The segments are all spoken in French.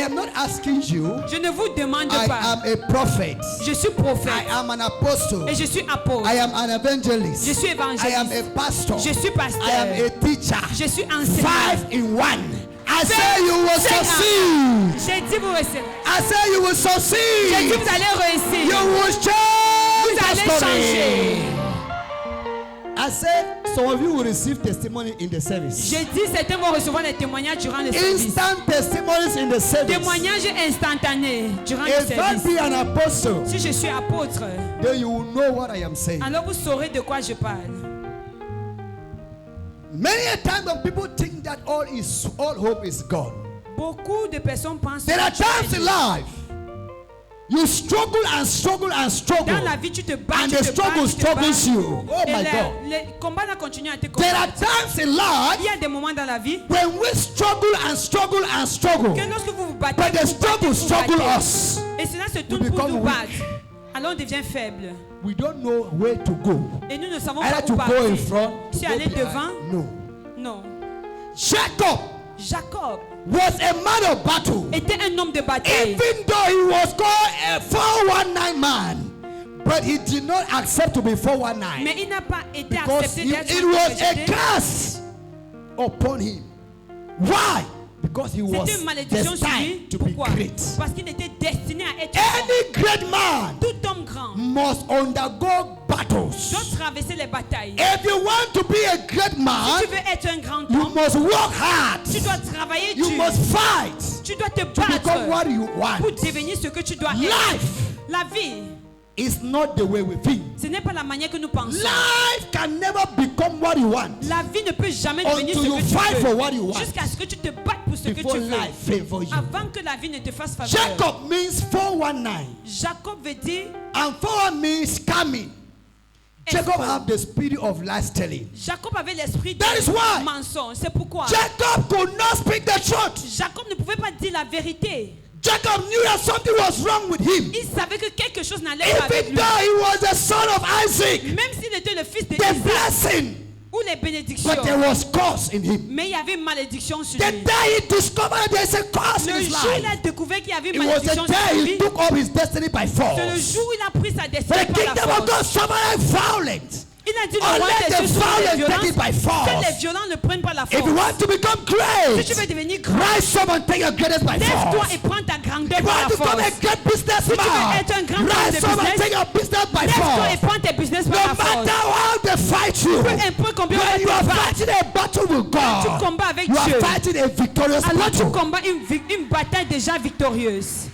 am not asking you. Je ne vous demande I pas. am a prophet. Je suis prophète. I am an apostle. Et je suis apôtre. I am an evangelist. Je suis évangéliste. I am a pastor. Je suis pasteur. I am a teacher. Je suis enseignant. 5 in 1. I say you will succeed. J'ai dit vous réussirez. I say you will succeed. J'ai dit vous allez réussir. You will change. Vous allez changer. I said some of you will receive testimony in the service. J'ai dit certains vont recevoir des témoignages durant le service. Instant testimonies in the service. Témoignages instantanés durant le If I service. be an apostle, Si je suis apôtre, then you will know what I am saying. alors vous saurez de quoi je parle. Many a time when people think that all hope is gone. Beaucoup de personnes pensent There are que times in life you struggle and struggle and struggle, dans la vie tu te bats, and tu the te bats, struggle tu te bats. struggles you. Oh Et my God! les combats là continuent à te There are combattre. times in life Il y a des moments dans la vie when we struggle and struggle and struggle, que lorsque vous vous battez, but the vous battez, struggle vous battez. us. Et cela se We tourne pour become nous weak. battre. Alors on devient faible. We don't know where to go. Et nous ne savons Either pas to où go partir. in front, to Si go aller behind. devant, No. non. Jacob Jacob was a man of battle. était un homme de bataille. Even though he was called a 419 man, but he did not accept to be 419 Mais il n'a pas été because accepté d'être it was a rejeté. curse upon him. Why? Because he was C'était une malédiction sur lui. destined to be Pourquoi? great. Parce qu'il était destiné à être grand. Any great man Tout homme grand must undergo battles. doit traverser les batailles. If you want to be a great Si man, tu veux être un grand you homme, must work hard. tu dois travailler You dur. must fight Tu dois te to become what battre you want. pour devenir ce que tu dois être. Life La vie, is not the way we think. ce n'est pas la manière que nous pensons. Life can never become what you want La vie ne peut jamais devenir until ce you que tu fight for veux. what you want Jusqu'à ce que tu te battes pour ce que before tu life veux. favor you. Avant que la vie ne te fasse faveur. Jacob means 419 Jacob veut dire, and 4 means scamming. Jacob had the spirit of lies telling. Jacob avait l'esprit That is why. de mensonge. C'est pourquoi Jacob could not speak the truth. Jacob ne pouvait pas dire la vérité. Jacob knew that something was wrong with him. Il savait que quelque chose n'allait pas avec Even lui. though he was the son of Isaac, Même s'il était le fils de the Isaac blessing, ou les bénédictions. but there was curse in him. Mais il y avait une malédiction sur The lui. day he discovered there's a curse in Le his jour où il life, a découvert qu'il y avait une it was malédiction the sur day lui, he took up his destiny by c'est le force. jour où il a pris sa For destinée the par la kingdom of God force. suffered violence. Il a dit Oh, le roi let des the cieux sont violent les take violents. it by force. Que les violents le prennent par la If you force. want to become Si great, tu veux devenir grand, rise up and take your greatness by lève-toi force. et prends ta grandeur If you par want la to become a force. great Si tu veux businessman, être un grand homme de rise up and business, take your business by lève-toi et force. prends tes business No par la force. matter how they fight you, Peu importe combien on when you te are bat, fighting a battle with tu God, combats avec you are Dieu. fighting a victorious Alors tu battle. combats une bataille déjà victorieuse.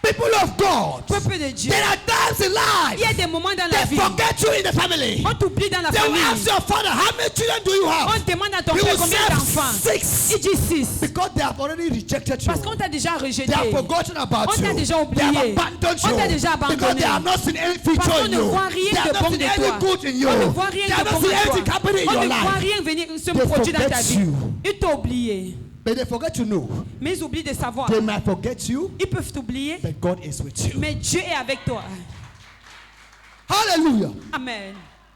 People of God, Peuple de Dieu. there are times in Il y a life des moments dans la they vie. forget you in the family. On t'oublie dans la They will famille. ask your father, how many children do you On have? demande à ton He père will combien say d'enfants. 6 Il dit 6. because they have already rejected you. Parce qu'on t'a déjà rejeté. They have forgotten about On t'a you. déjà They have oublié. abandoned On t'a you déjà because abandonné. they have not seen any Parce future qu'on in ne you. voit rien They have de not bon seen de any toi. good in you. On ne voit They rien have de not bon seen anything de toi. happening in On your ne voit life. rien venir se They produire dans ta forget vie. you. Ils t'ont oublié. But they forget to know. Mais ils oublient de savoir. They might forget you, Ils peuvent t'oublier. but God is with you. Mais Dieu est avec toi. Hallelujah. Amen.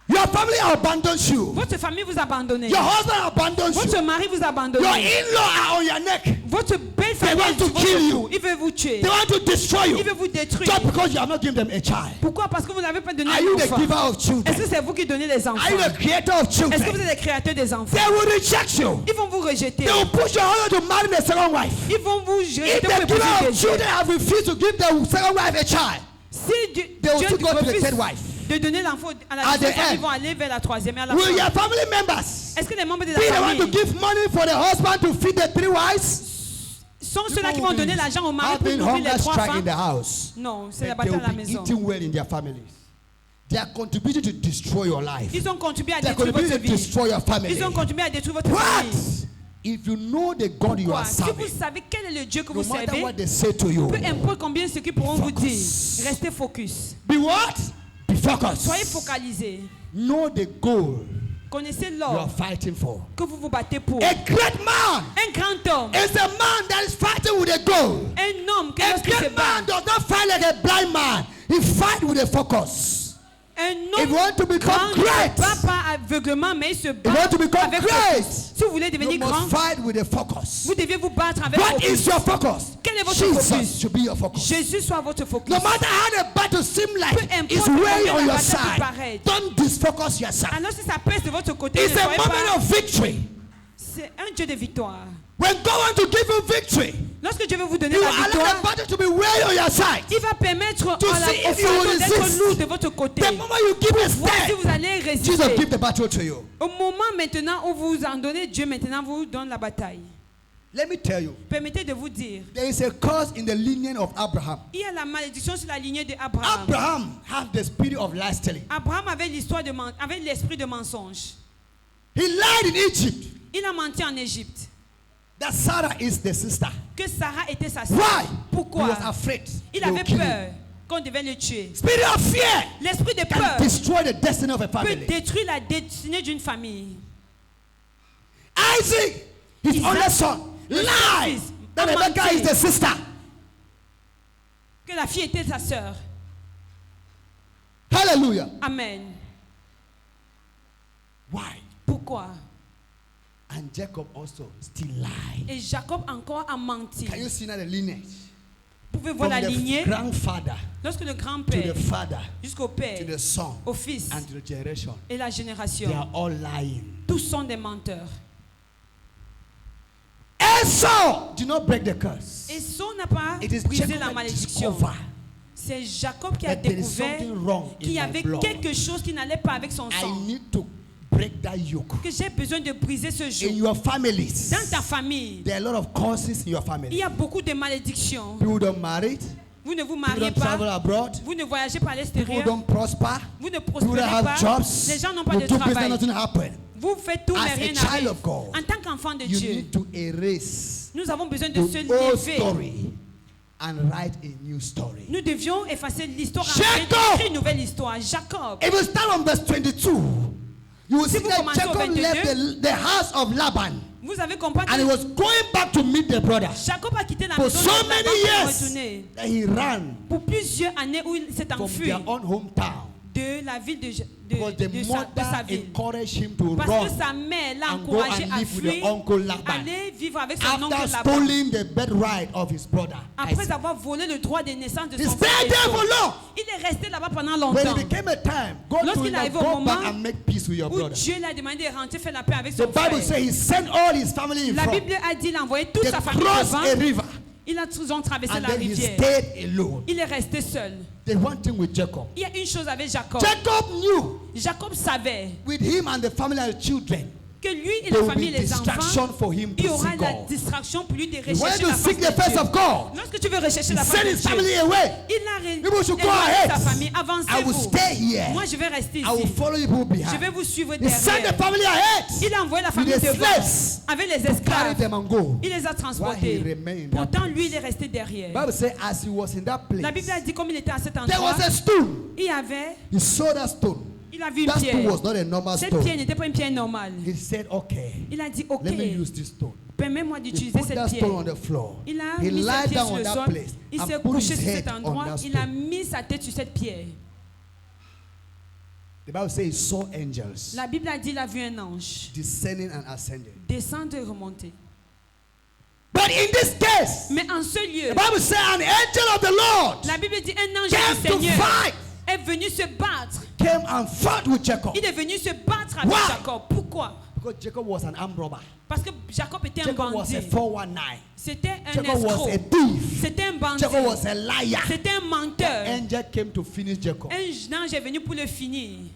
Your family abandons you. Votre famille vous abandonne. Your husband abandons you. Votre mari vous abandonne. Your in-law are on your neck. Votre belle They famille want est to sur kill votre you. cou. Il veut vous tuer. They want to destroy Il you veut vous détruire. just because you have not given them a child. Pourquoi? Parce que vous n'avez pas donné Are you un the enfant. giver of Est-ce children? que c'est vous qui donnez les enfants? Are you the creator of Est-ce que vous children? êtes le créateur des enfants? They will reject you. Ils vont vous rejeter. They will push your husband to marry the second wife. Ils vont vous If rejeter the pour giver épouser of des children have refused to give the second wife a child, Si Dieu they will Dieu still go to the refuse third wife. de donner l'enfant à la At the deuxième femme, end, ils vont aller vers la troisième et à la will fin. your family members Est-ce que les membres de la be the one to famille give money for the husband to feed the 3 wives? sont ceux-là qui People vont will donner be l'argent au mari pour having nourrir hunger les 3 strike in the femmes? house. Non, c'est la But they bataille à la will be maison. eating well in their families. They are contributing to destroy your life. Ils ont contribué à They are détruire votre contributing to vie. destroy your family. Ils ont contribué à détruire votre What? famille. If you know the God you Pourquoi? are Si vous serving, savez quel est le Dieu que no vous matter servez, what they say to you, peu importe combien ce qu'ils pourront vous dire, Focus. restez focus. be what? Be Soyez focused. focalisés. Know the goal Connaissez you are l'or fighting for. que vous vous battez pour. A great man Un grand homme, is a man that is fighting with a goal. un homme qui A lorsqu'il se great bat, man does not fight like a blind man. He fights with a focus. Un If homme you want to become grand ne great, se bat pas aveuglement, mais il se if you want bat to become avec great, focus. Si vous voulez you devenir grand, must fight with a focus. vous devez vous battre avec What focus. is your focus? Quel est votre Jesus focus? should be your focus. Jésus soit votre focus. No matter how the battle seems Peu like importe it's combien way la on your bataille peut side, paraître. don't disfocus yourself. Alors si ça pèse de votre côté, It's ne a soyez moment pas... of victory. C'est un Dieu de victoire. When God wants to give you victory, Lorsque Dieu veut vous donner He will la allow the victoire, battle to be way on your side. il va permettre To à la see if you au will fardeau d'être resist. lourd de votre côté. The moment you give a Voir si step, vous allez Jesus résister. give the battle to you. Au moment maintenant où vous en donnez, Dieu maintenant vous donne la bataille. Let me tell you, Permettez de vous dire, there is a curse in the lineage of Abraham. il y a la malédiction sur la lignée d'Abraham. Abraham had the spirit of lie telling. Abraham avait avait l'esprit de mensonge. He lied in Egypt Il a menti en Égypte that Sarah is the sister. que Sarah était sa sœur. Why? Pourquoi? He was afraid. Il they will avait kill him. peur qu'on devait le tuer. Spirit of fear L'esprit de can peur destroy the destiny of a peut family. détruire la destinée d'une famille. Isaac, his Isaac, only son, le lied fils, that a Rebecca menti. is the sister. Que la fille était sa sœur. Hallelujah. Amen. Why? Pourquoi? And Jacob also still lied. Et Jacob encore a menti. Can you see now the lineage? Vous pouvez voir From la the lignée. grandfather Lorsque le to grand-père the father jusqu'au to père, the son au fils and to the generation, et la they génération, are all lying. tous sont des menteurs. Esau did not break the curse. Esau n'a pas It is brisé Jacob la that malédiction. discovered C'est Jacob qui a that there is découvert something wrong qu'il y in my avait blood. quelque chose qui n'allait pas avec son I sang. need to break that yoke. Que j'ai besoin de briser ce In joug. your families, Dans ta famille, there are a lot of curses in your il family. y a beaucoup de malédictions. People don't marry, Vous ne vous people mariez don't travel pas, abroad, vous ne voyagez pas à people l'extérieur, don't prosper, vous ne people don't prospérez have pas, jobs, les gens n'ont pas you de do business, travail. nothing happen. Vous faites tout, mais As a rien child n'arrive. of God, En tant qu'enfant de you Dieu, need to erase nous avons besoin de the se old lever. story and write a new story. Nous devions effacer l'histoire Jacob! et écrire une nouvelle histoire. Jacob, If you start on verse 22, you will Si see vous that commencez au Jacob 22, left the house of Laban vous avez compris and he que was going back to meet the brother. Jacob a quitté la For maison so de Laban many pour years retourner. that he ran Pour plusieurs années où il s'est from enfui their own hometown de la ville de because the sa mother ville. encouraged him to Parce que run sa mère l'a and go encouragé and à live with the fuir, uncle Laban aller vivre avec son oncle after Laban. stealing the birthright of his brother. Après Isaac. avoir volé le droit de naissance de He son stayed frère there Esau. for long. Il est resté là-bas pendant When longtemps. it became a time, God told Lorsqu'il him arrive to au go moment back and make peace with your Où brother. Dieu l'a demandé de rentrer faire la paix avec The son Bible frère. says he sent all his family in La front. Bible a dit il a envoyé toute They sa famille crossed devant. a river Ils ont traversé and la then he rivière. stayed alone. Il est resté seul. The one thing with Jacob. Il y a une chose avec Jacob. Jacob knew Jacob savait with him and the family and the children, que lui et there la will famille be et les distraction enfants, for him il y to aura see la God. distraction pour lui de He rechercher wanted la to face seek de the face Dieu. of God. Lorsque tu veux rechercher He la face sent de his family Dieu, away. il a People should go éloigné ahead. sa famille. I will Avancez-vous. stay here. Moi, je vais rester I will ici. follow you Je vais behind. vous suivre He sent the derrière. family ahead. Il a envoyé la famille With the devant slaves avec les to carry esclaves. them and go. Il les a While he transportés. remained in that Pourtant, place. lui, il est resté derrière. Bible says as he was in that La Bible a place, dit comme il était à cet there endroit, was a stone. il y avait, He saw that stone. il a vu une That stone pierre. was not a normal Cette pierre stone. n'était pas une pierre normale. He said, okay, Il a dit, ok, let me use this stone. permets-moi He d'utiliser put cette that stone on pierre. the floor. Il a He mis lied cette pierre down sur on le that sol. place Il s'est and put couché his sur cet head on endroit. that Il a stone. mis sa tête sur cette pierre. The Bible says he saw angels La Bible a dit il a vu un ange descending and ascending. descendre et remonter. But in this case, Mais en ce lieu, the Bible says an angel of the Lord la Bible dit un ange came du to Seigneur fight, est venu se battre. came and fought with Jacob. Il est venu se battre avec Why? Jacob. Pourquoi? Because Jacob was an armed robber. Parce que Jacob était un Jacob was a bandit. 419. C'était un Jacob was escroc. a thief. C'était un bandit. Jacob was a liar. C'était un menteur. Angel came to finish Jacob. Un ange est venu pour le finir.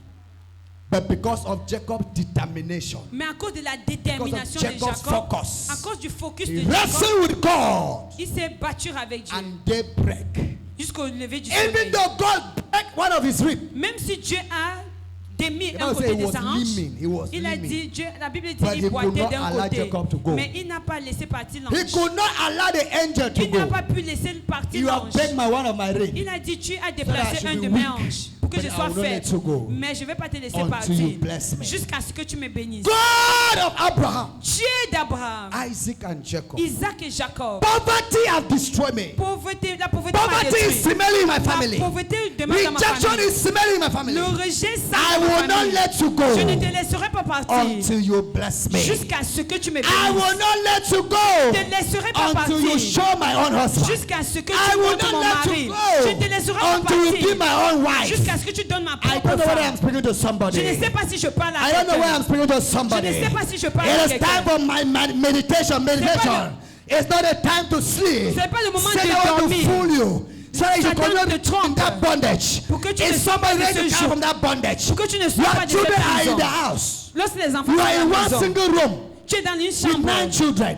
But because of Jacob's determination, Mais à cause de la détermination de Jacob's Jacob, focus, à cause du focus de he Jacob, wrestled with God il s'est battu avec Dieu and daybreak. jusqu'au lever du Even soleil. though God broke one of his ribs, Même si Dieu a démis the un Bible says côté he de was sa hanche, limping. He was il a limping. dit, Dieu, la Bible dit But he il could boitait not d'un allow côté, Jacob to go. mais il n'a pas laissé partir He l'ange. could not allow the angel to Il n'a pas go. pu laisser partir You have l'ange. break one of my ribs. Il a dit, tu as I déplacé should un be de mes weak. hanches pour que But je I sois will not faible. let you go Mais je ne vais pas te laisser until partir you bless me. jusqu'à ce que tu me bénisses. God of Abraham, Dieu d'Abraham, Isaac, and Jacob. Isaac et Jacob. Poverty have destroyed me. La pauvreté m'a Poverty is détruit. similar in my La family. pauvreté demeure dans ma Rejection famille. is similar in my family. Le rejet ça I dans ma will not famille. let you go Je ne te laisserai pas partir until you bless me. jusqu'à ce que tu me I bénisses. will not let you Je go ne te laisserai pas until you partir show my own husband. jusqu'à ce que I tu will montres not mon let mari. you Je ne go te laisserai pas until you give partir my own wife. jusqu'à ce que tu donnes ma I propre don't know whether I'm femme. speaking to somebody. Je ne sais pas si je parle à I don't know whether I'm quelqu'un. speaking to Je somebody. ne sais pas si je parle à It is time quelqu'un. for my meditation. Meditation. It's not a time to sleep. C'est pas le moment Satan de want to dormir. fool you. So that you Satan continue te in trompe. that bondage. Pour que tu ne Is sois pas somebody de ready ce to come joug. from that bondage? Pour que tu ne sois Your pas de children cette are in prison. the house. Lorsque les enfants You sont are dans in la one maison, single room tu es dans une with chambre. 9 children,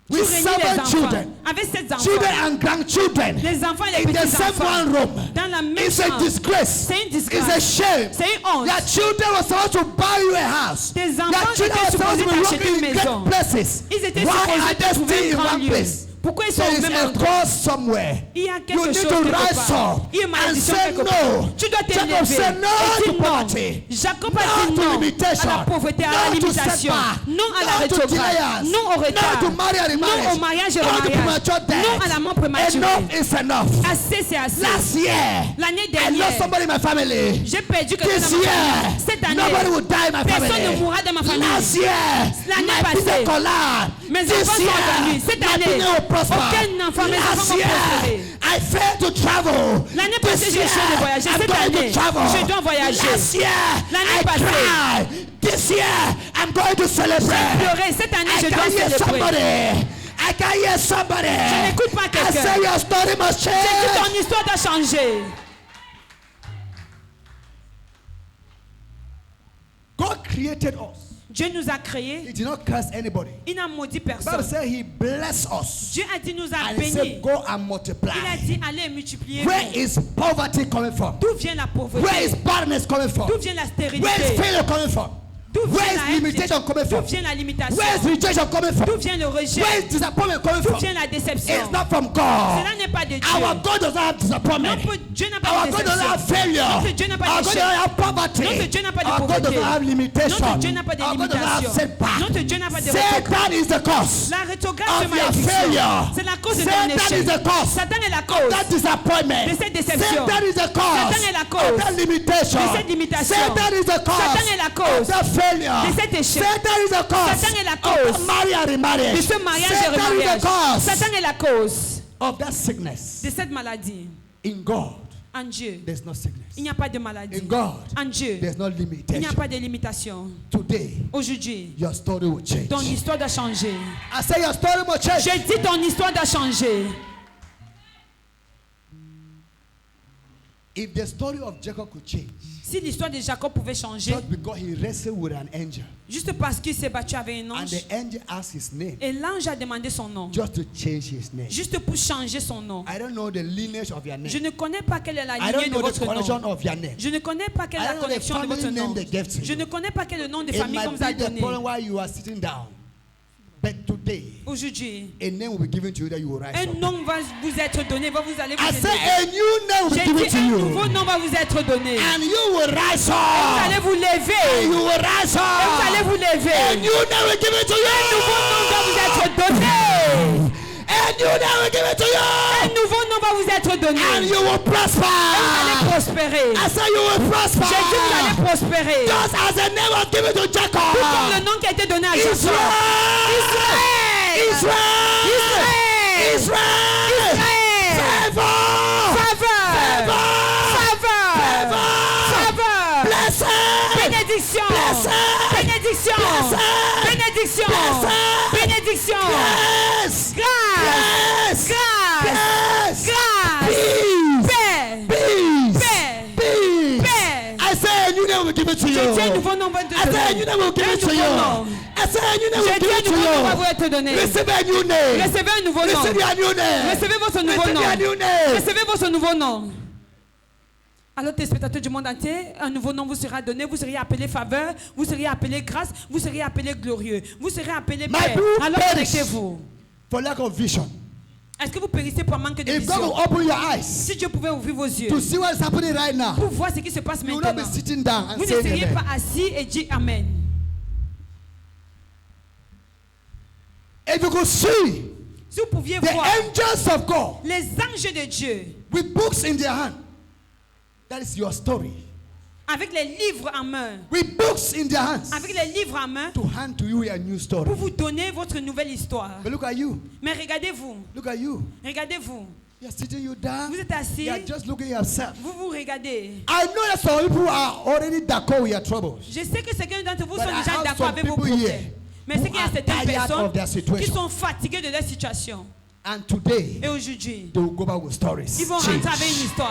Tu with réunis 7 les enfants. children, Avec 7 enfants. children and grandchildren Les enfants et les in the same petits-enfants. one room. Dans la même It's a chambre. disgrace. C'est une disgrâce. It's a shame. C'est une honte. Your children were supposed to buy you a house. Tes Your enfants children were étaient supposed to supposés be t'acheter working une in maison. great places. Ils étaient Why supposés are te they trouver still un in grand one lieu. place? Pourquoi ils sont There au is même a endroit? cause somewhere. Il y a You quelque need chose to quelque rise part. up Il y a une and malédiction say quelque part. no. Tu dois Jacob t'élever. said no Et to dis non. poverty. Jacob a No dit to non limitation. à la pauvreté, à la No to limitation. setback. Non à la No to rétrograde. delays. Non au retard. No to marry and Non remarriage. au mariage et No au to mariage. premature death. Non à la mort prématurée. Enough is enough. Assez, c'est assez. Last year, L'année I dernière, lost somebody in my family. j'ai perdu quelqu'un This dans ma year, famille. Cette année, nobody will die in my personne family. ne mourra dans ma famille. Last year, L'année my passée, business collapsed. mes This enfants sont year, endormis. Cette my année, business will prosper. aucun enfant, mes enfants Last vont year, prospérer. I failed to travel. L'année passée, This j'ai essayé de year, voyager. I'm Cette going année, to travel. je dois voyager. Last year, L'année I passée, cried. This year, I'm going to celebrate. pleurer. Cette année, I je dois can hear célébrer. somebody. I can hear somebody. Je n'écoute pas I quelqu'un. say your story must J'ai dit change. ton histoire doit changer. God created us. Dieu nous a créés. He did not curse anybody. Il n'a maudit The Bible personne. said he blessed us. Dieu a dit nous a And he said, bénis. go and Il a multiply. dit allez multiplier. Where is poverty coming from? D'où vient la Where pauvreté? is barrenness coming from? D'où vient la Where is stérilité? failure coming from? D'où Where vient is la haine? limitation coming D'où from? vient la limitation? Where is rejection coming D'où from? vient le rejet? Where is disappointment coming D'où from? vient la déception? It's not from God. Cela n'est pas de Our Dieu. God does not have disappointment. Dieu n'a pas Our de God does not have déception. failure. Notre Dieu n'a pas Our God d'échec. does not have poverty. Notre Dieu n'a pas de Our God does pauvreté. not have limitation. Notre Dieu n'a pas de Our God does not have limitation. setback. Notre Dieu n'a pas de Satan rétrograde. is the cause La rétrograde of de your malédiction. failure. C'est la cause de ton Satan échec. is the cause Satan est la of cause. that disappointment. De cette déception. Satan is the cause Satan est la cause of that limitation. de cette limitation. Satan is the cause Satan est la cause of that failure. de cet échec. Satan is the cause Satan est la of cause that marriage and remarriage. de ce mariage et Satan is remariage. the cause Satan est la cause of that sickness. de cette maladie. In God, En Dieu, there's no sickness. il n'y a pas de maladie. In God, En Dieu, there's no il n'y a limitation. pas de limitation. Today, Aujourd'hui, your story will change. ton histoire doit changer. I say your story will change. Je dis ton histoire doit changer. If the story of Jacob could change, Si l'histoire de Jacob pouvait changer, just because he wrestled with an angel, juste parce qu'il s'est battu avec un and ange, the angel asked his name, et l'ange a demandé son nom, just to change his name. juste pour changer son nom. I don't know the lineage of your name. Je ne connais pas quelle est la I lignée don't de know the votre connection nom. of your name. Je ne connais pas quelle est I la don't know the connexion de family votre name nom. they gave to Je you. ne connais pas quel est le nom de It famille qu'on might vous a be the donné. problem while you are sitting down. But today, Aujourd'hui, a name will be given to you that you will rise un up. nom va vous être donné, va vous allez vous I say élever. a new name will be J'ai given dit to un you. nouveau nom va vous être donné. And you will rise Vous allez up. vous And lever. you will rise Et vous allez up. vous A lever. new name will give it to Un nouveau nom va vous you. être donné. A new name will give it to Un you. nouveau nom va vous être And donné. you will Vous allez prosper. prospérer. I say you will prosper. J'ai dit vous allez prospérer. Just as the name was given to Tout comme le Jacob. nom qui a été donné à Jacob. Israel. Israel. Israël. Israel. Favor. Faveur. Faveur. Faveur. Blessing. Bénédiction. Blessing. Bénédiction. Blessing. Bénédiction. Blessing. Bénédiction. Yes. Grâce. Yes. Grâce. Yes. Grâce. Peace. Paix. Peace. Paix. Peace. Paix. I say a new name will give it to Je dis un you. nouveau nom va te I say a new donner. name will give Un it to nouveau nom. you. I say a new name will Je give dis it un to nouveau nom va vous you. être donné. Receive a new name. Recevez un nouveau nom. Receive a new name. Recevez votre nouveau Receive nom. a new name. Recevez votre nouveau nom. Alors, téléspectateurs du monde entier, un nouveau nom vous sera donné. Vous serez appelé faveur, vous serez appelé grâce, vous serez appelé glorieux, vous serez appelé My paix. people Alors, perish connectez-vous. for lack of vision. Est-ce que vous périssez pour un manque de If God will vision? open your eyes Si Dieu pouvait ouvrir vos yeux to see what is happening right now, pour voir ce qui se passe you will not be maintenant, sitting down and vous ne saying seriez amen. pas assis et dire Amen. If you could see Si vous pouviez the voir angels of God les anges de Dieu with books in their hand, that is your story. avec les livres en main, With books in their hands avec les livres en main, to hand to you a new story. pour vous donner votre nouvelle histoire. But look at you. Mais regardez-vous, Look at you. regardez-vous. You're sitting you down. Vous êtes assis, You're just looking at yourself. vous vous regardez. I know that some people are already d'accord with your troubles. Je sais que certains d'entre vous But sont I déjà have d'accord some avec vos people problèmes. here Mais c'est who qu'il y a are certaines tired personnes of their qui situation. sont fatiguées de leur situation. And today, Et aujourd'hui, they will go back with stories. ils vont Change. rentrer avec une histoire.